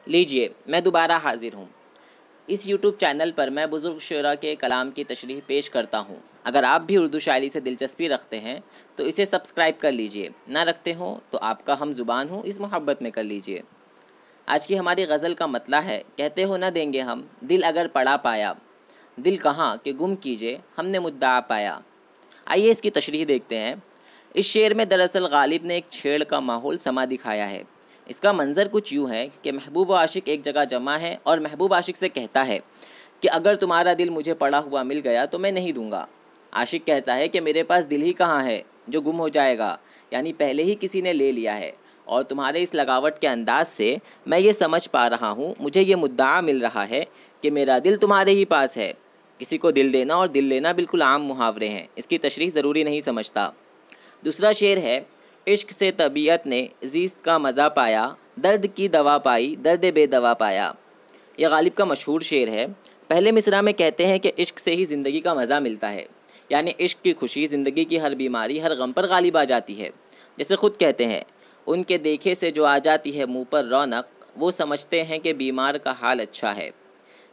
लीजिए, मैं दोबारा हाजिर हूँ। इस यूट्यूब चैनल पर मैं बुज़ुर्ग शुरा के कलाम की तशरीह पेश करता हूँ। अगर आप भी उर्दू शायरी से दिलचस्पी रखते हैं तो इसे सब्सक्राइब कर लीजिए, ना रखते हो तो आपका हम ज़ुबान हूँ इस मोहब्बत में कर लीजिए। आज की हमारी गज़ल का मतला है, कहते हो न देंगे हम दिल अगर पड़ा पाया, दिल कहाँ कि गुम कीजिए हमने मुद्दा पाया। आइए इसकी तशरीह देखते हैं। इस शेर में दरअसल गालिब ने एक छेड़ का माहौल समा दिखाया है। इसका मंजर कुछ यूँ है कि महबूब व आशिक एक जगह जमा है और महबूब आशिक से कहता है कि अगर तुम्हारा दिल मुझे पड़ा हुआ मिल गया तो मैं नहीं दूंगा। आशिक कहता है कि मेरे पास दिल ही कहाँ है जो गुम हो जाएगा, यानी पहले ही किसी ने ले लिया है। और तुम्हारे इस लगावट के अंदाज से मैं ये समझ पा रहा हूँ, मुझे ये मुद्दा मिल रहा है कि मेरा दिल तुम्हारे ही पास है। किसी को दिल देना और दिल लेना बिल्कुल आम मुहावरे हैं, इसकी तशरीह ज़रूरी नहीं समझता। दूसरा शेर है, इश्क से तबीयत ने ज़ीस्त का मज़ा पाया, दर्द की दवा पाई दर्द बेदवा पाया। यह गालिब का मशहूर शेर है। पहले मिसरा में कहते हैं कि इश्क से ही ज़िंदगी का मज़ा मिलता है, यानी इश्क की खुशी ज़िंदगी की हर बीमारी हर गम पर गालिब आ जाती है। जैसे खुद कहते हैं, उनके देखे से जो आ जाती है मुँह पर रौनक, वो समझते हैं कि बीमार का हाल अच्छा है।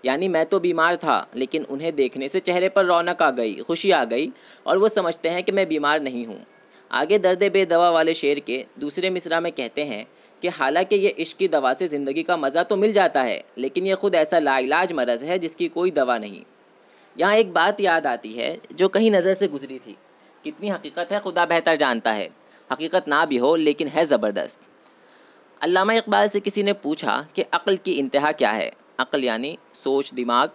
यानी मैं तो बीमार था लेकिन उन्हें देखने से चेहरे पर रौनक आ गई, खुशी आ गई और वो समझते हैं कि मैं बीमार नहीं हूँ। आगे दर्द बेदवा वाले शेर के दूसरे मिसरा में कहते हैं कि हालांकि ये इश्क की दवा से ज़िंदगी का मज़ा तो मिल जाता है, लेकिन ये खुद ऐसा लाइलाज मरज़ है जिसकी कोई दवा नहीं। यहाँ एक बात याद आती है जो कहीं नज़र से गुजरी थी। कितनी हकीकत है खुदा बेहतर जानता है, हकीकत ना भी हो लेकिन है ज़बरदस्त। अल्लामा इकबाल से किसी ने पूछा कि अक्ल की इंतहा क्या है। अक्ल यानी सोच, दिमाग।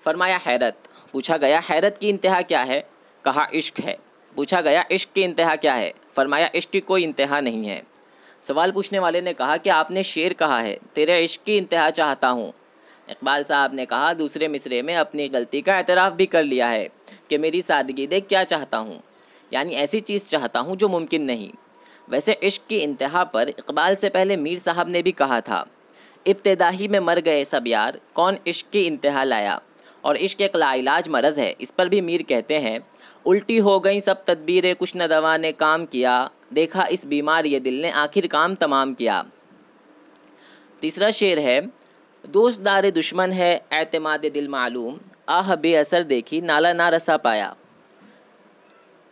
फरमाया हैरत। पूछा गया हैरत की इंतहा क्या है, कहा इश्क है। पूछा गया इश्क की इंतहा क्या है, फरमाया इश्क की कोई इंतहा नहीं है। सवाल पूछने वाले ने कहा कि आपने शेर कहा है, तेरे इश्क की इंतहा चाहता हूँ। इकबाल साहब ने कहा दूसरे मिसरे में अपनी गलती का एतराफ़ भी कर लिया है कि मेरी सादगी देख क्या चाहता हूँ, यानी ऐसी चीज़ चाहता हूँ जो मुमकिन नहीं। वैसे इश्क की इंतहा पर इकबाल से पहले मीर साहब ने भी कहा था, इब्तिदाही में मर गए सब यार कौन इश्क की इंतहा लाया। और इश्क एक लाइलाज मरज़ है, इस पर भी मीर कहते हैं, उल्टी हो गई सब तदबीरें कुछ न दवा ने काम किया, देखा इस बीमार ये दिल ने आखिर काम तमाम किया। तीसरा शेर है, दोस्त दार दुश्मन है एतमाद दिल मालूम, आह बेअसर देखी नाला ना रसा पाया।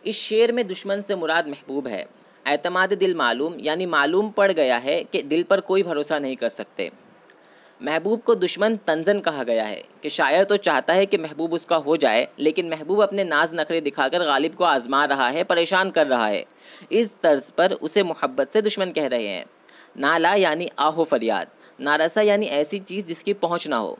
इस शेर में दुश्मन से मुराद महबूब है। एतमाद दिल मालूम यानी मालूम पड़ गया है कि दिल पर कोई भरोसा नहीं कर सकते। महबूब को दुश्मन तंजन कहा गया है कि शायर तो चाहता है कि महबूब उसका हो जाए, लेकिन महबूब अपने नाज नखरे दिखाकर गालिब को आजमा रहा है, परेशान कर रहा है। इस तर्ज पर उसे मोहब्बत से दुश्मन कह रहे हैं। नाला यानी आहो फरियाद, नारसा यानी ऐसी चीज़ जिसकी पहुँच ना हो।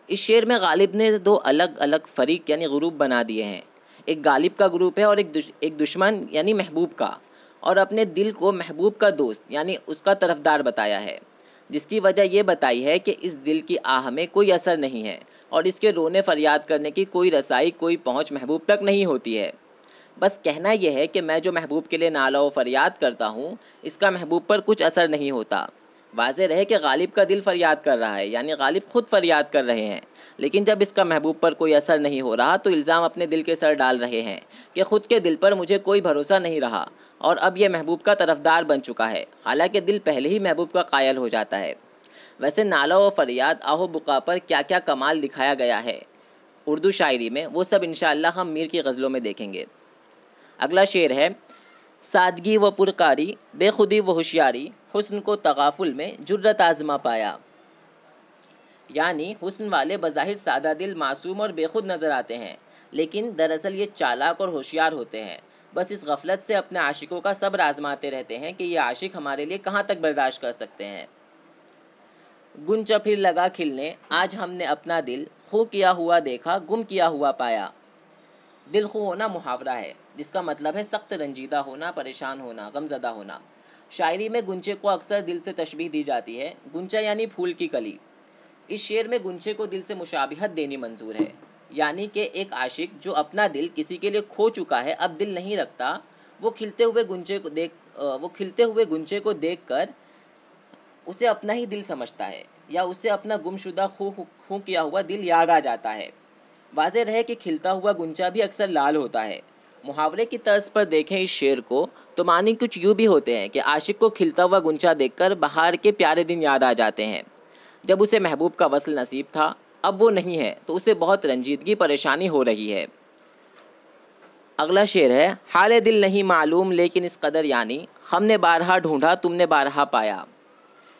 इस शेर में गालिब ने दो अलग अलग फरीक यानी ग्रुप बना दिए हैं। एक गालिब का ग्रुप है और एक दुश्मन यानी महबूब का, और अपने दिल को महबूब का दोस्त यानी उसका तरफदार बताया है, जिसकी वजह ये बताई है कि इस दिल की आह में कोई असर नहीं है और इसके रोने फरियाद करने की कोई रसाई, कोई पहुंच महबूब तक नहीं होती है। बस कहना यह है कि मैं जो महबूब के लिए नाला व फरियाद करता हूँ, इसका महबूब पर कुछ असर नहीं होता। वाज़ेह रहे कि गालिब का दिल फरियाद कर रहा है, यानी गालिब खुद फरियाद कर रहे हैं, लेकिन जब इसका महबूब पर कोई असर नहीं हो रहा तो इल्ज़ाम अपने दिल के सर डाल रहे हैं कि ख़ुद के दिल पर मुझे कोई भरोसा नहीं रहा और अब यह महबूब का तरफदार बन चुका है, हालांकि दिल पहले ही महबूब का कायल हो जाता है। वैसे नाला व फरियाद आहो बुका पर क्या क्या कमाल दिखाया गया है उर्दू शायरी में, वो सब इंशाअल्लाह हम मीर की गज़लों में देखेंगे। अगला शेर है, सादगी व पुरकारी बेखुदी व होशियारी हुस्न को तगाफुल में जुर्रत आज़मा पाया। यानी हुस्न वाले बज़ाहिर सादा दिल मासूम और बेखुद नज़र आते हैं, लेकिन दरअसल ये चालाक और होशियार होते हैं। बस इस गफलत से अपने आशिकों का सब्र आजमाते रहते हैं कि ये आशिक हमारे लिए कहाँ तक बर्दाश्त कर सकते हैं। गुंचा फिर लगा खिलने आज हमने अपना दिल खो किया हुआ देखा गुम किया हुआ पाया। दिल खो होना मुहावरा है जिसका मतलब है सख्त रंजीदा होना, परेशान होना, गमज़दा होना। शायरी में गुंचे को अक्सर दिल से तशबीह दी जाती है। गुंचा यानी फूल की कली। इस शेर में गुंचे को दिल से मुशाबिहत देनी मंजूर है, यानी कि एक आशिक जो अपना दिल किसी के लिए खो चुका है, अब दिल नहीं रखता, वो खिलते हुए गुंचे को देखकर उसे अपना ही दिल समझता है या उसे अपना गुमशुदा खो किया हुआ दिल याद आ जाता है। वाज़ेह रहे कि खिलता हुआ गुंचा भी अक्सर लाल होता है। मुहावरे की तर्ज पर देखें इस शेर को तो मानी कुछ यूँ भी होते हैं कि आशिक को खिलता हुआ गुंचा देखकर बहार के प्यारे दिन याद आ जाते हैं। जब उसे महबूब का वस्ल नसीब था, अब वो नहीं है तो उसे बहुत रंजीदगी परेशानी हो रही है। अगला शेर है, हाल दिल नहीं मालूम लेकिन इस कदर, यानी हमने बारहा ढूंढा तुमने बारहा पाया।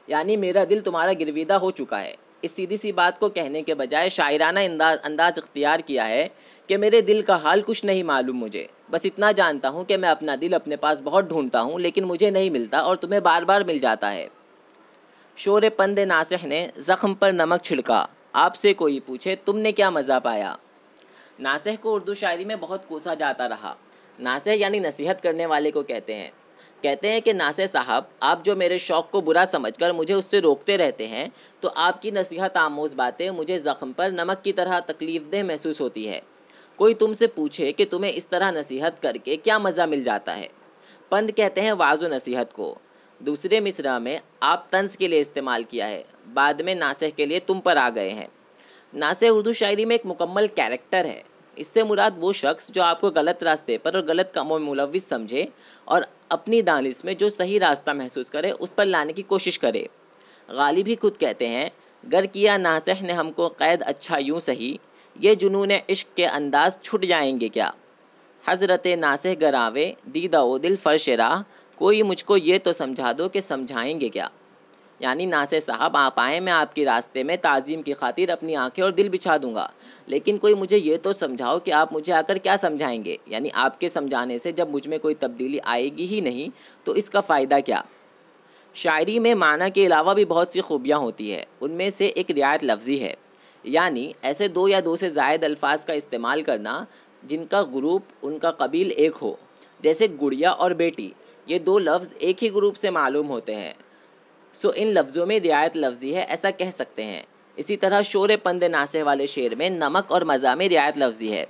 यानी मेरा दिल तुम्हारा गिरविदा हो चुका है। इस सीधी सी बात को कहने के बजाय शायराना अंदाज इख्तियार किया है कि मेरे दिल का हाल कुछ नहीं मालूम मुझे, बस इतना जानता हूँ कि मैं अपना दिल अपने पास बहुत ढूंढता हूँ लेकिन मुझे नहीं मिलता और तुम्हें बार बार मिल जाता है। शोर पंद नासिह ने ज़ख्म पर नमक छिड़का, आपसे कोई पूछे तुमने क्या मज़ा पाया। नासिह को उर्दू शायरी में बहुत कोसा जाता रहा। नासिह यानी नसीहत करने वाले को कहते हैं कि नासिह साहब, आप जो मेरे शौक़ को बुरा समझकर मुझे उससे रोकते रहते हैं, तो आपकी नसीहत आमोज़ बातें मुझे ज़ख्म पर नमक की तरह तकलीफ़देह महसूस होती है। कोई तुमसे पूछे कि तुम्हें इस तरह नसीहत करके क्या मज़ा मिल जाता है। पंद कहते हैं वाज़ व नसीहत को। दूसरे मिसरा में आप तंज़ के लिए इस्तेमाल किया है, बाद में नासिह के लिए तुम पर आ गए हैं। नासिह उर्दू शायरी में एक मुकम्मल कैरेक्टर है। इससे मुराद वो शख्स जो आपको गलत रास्ते पर और गलत कामों में मुलव्विस समझे और अपनी दानिश में जो सही रास्ता महसूस करे उस पर लाने की कोशिश करे। गालिब ही खुद कहते हैं, गर किया नासिह ने हमको कैद अच्छा यूँ सही, ये जुनून इश्क के अंदाज छुट जाएंगे क्या। हज़रत नासिह गरावे दीदा ओ दिल फर्श राह, कोई मुझको ये तो समझा दो कि समझाएंगे क्या। यानी नासिह साहब, आप आएँ, मैं आपके रास्ते में ताज़ीम की खातिर अपनी आंखें और दिल बिछा दूंगा, लेकिन कोई मुझे ये तो समझाओ कि आप मुझे आकर क्या समझाएंगे। यानी आपके समझाने से जब मुझ में कोई तब्दीली आएगी ही नहीं तो इसका फ़ायदा क्या। शायरी में माना के अलावा भी बहुत सी खूबियाँ होती है। उनमें से एक रियायत लफ्ज़ी है, यानी ऐसे दो या दो से ज़ायद अल्फाज का इस्तेमाल करना जिनका ग्रुप उनका कबील एक हो। जैसे गुड़िया और बेटी, ये दो लफ्ज़ एक ही ग्रुप से मालूम होते हैं, सो इन लफ्ज़ों में रियायत लफ्ज़ी है, ऐसा कह सकते हैं। इसी तरह शोर पंद नासिह वाले शेर में नमक और मज़ा में रियायत लफ्ज़ी है।